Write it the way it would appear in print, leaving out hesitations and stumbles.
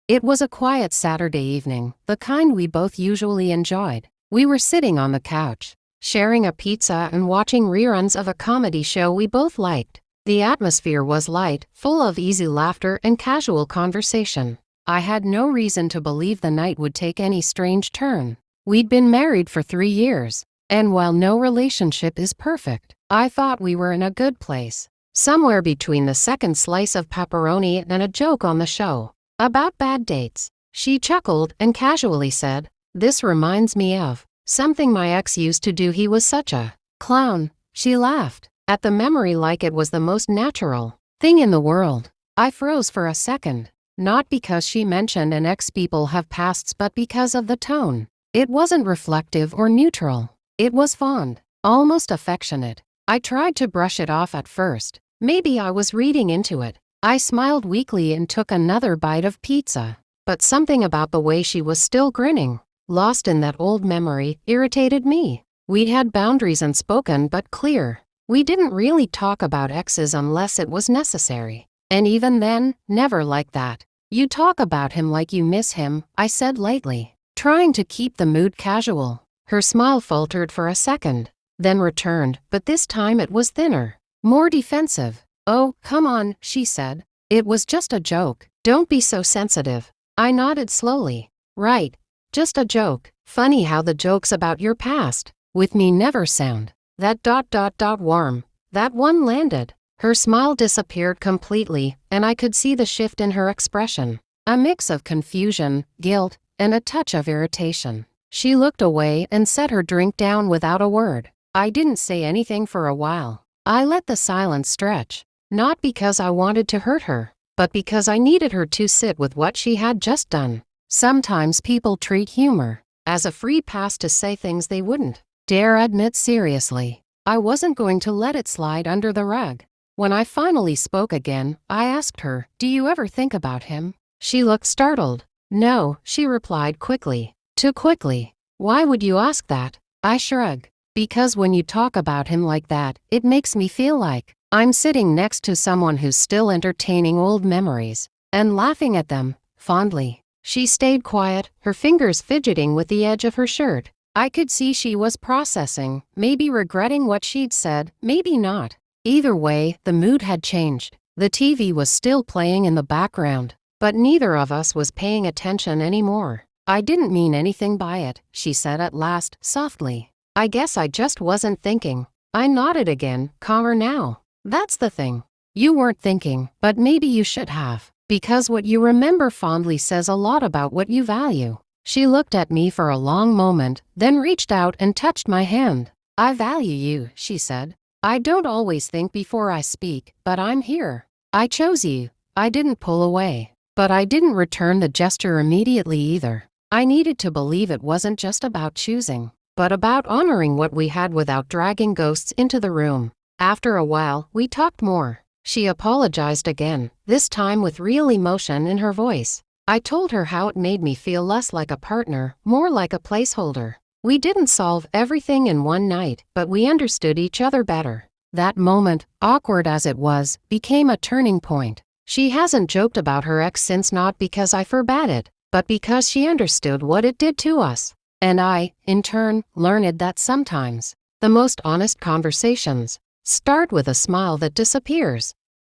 It was a quiet Saturday evening, the kind we both usually enjoyed. We were sitting on the couch, sharing a pizza and watching reruns of a comedy show we both liked. The atmosphere was light, full of easy laughter and casual conversation. I had no reason to believe the night would take any strange turn. We'd been married for 3 years, and while no relationship is perfect, I thought we were in a good place. Somewhere between the second slice of pepperoni and a joke on the show about bad dates. She chuckled and casually said, "This reminds me of something my ex used to do. He was such a clown." She laughed at the memory like it was the most natural thing in the world. I froze for a second, not because she mentioned an ex. People have pasts, but because of the tone. It wasn't reflective or neutral. It was fond, almost affectionate. I tried to brush it off at first. Maybe I was reading into it. I smiled weakly and took another bite of pizza. But something about the way she was still grinning, lost in that old memory, irritated me. We'd had boundaries unspoken but clear. We didn't really talk about exes unless it was necessary. And even then, never like that. "You talk about him like you miss him," I said lightly, trying to keep the mood casual. Her smile faltered for a second, then returned, but this time it was thinner, more defensive. "Oh, come on," she said. "It was just a joke. Don't be so sensitive." I nodded slowly. "Right. Just a joke. Funny how the jokes about your past with me never sound that warm." That one landed. Her smile disappeared completely, and I could see the shift in her expression. A mix of confusion, guilt, and a touch of irritation. She looked away and set her drink down without a word. I didn't say anything for a while. I let the silence stretch, not because I wanted to hurt her, but because I needed her to sit with what she had just done. Sometimes people treat humor as a free pass to say things they wouldn't dare admit seriously. I wasn't going to let it slide under the rug. When I finally spoke again, I asked her, "Do you ever think about him?" She looked startled. "No," she replied quickly. Too quickly. "Why would you ask that?" I shrugged. "Because when you talk about him like that, it makes me feel like I'm sitting next to someone who's still entertaining old memories and laughing at them fondly." She stayed quiet, her fingers fidgeting with the edge of her shirt. I could see she was processing, maybe regretting what she'd said, maybe not. Either way, the mood had changed. The TV was still playing in the background, but neither of us was paying attention anymore. "I didn't mean anything by it," she said at last, softly. "I guess I just wasn't thinking." I nodded again, calmer now. "That's the thing. You weren't thinking, but maybe you should have. Because what you remember fondly says a lot about what you value." She looked at me for a long moment, then reached out and touched my hand. "I value you," she said. "I don't always think before I speak, but I'm here. I chose you." I didn't pull away, but I didn't return the gesture immediately either. I needed to believe it wasn't just about choosing, but about honoring what we had without dragging ghosts into the room. After a while, we talked more. She apologized again, this time with real emotion in her voice. I told her how it made me feel less like a partner, more like a placeholder. We didn't solve everything in one night, but we understood each other better. That moment, awkward as it was, became a turning point. She hasn't joked about her ex since, not because I forbade it, but because she understood what it did to us. And I, in turn, learned that sometimes the most honest conversations start with a smile that disappears.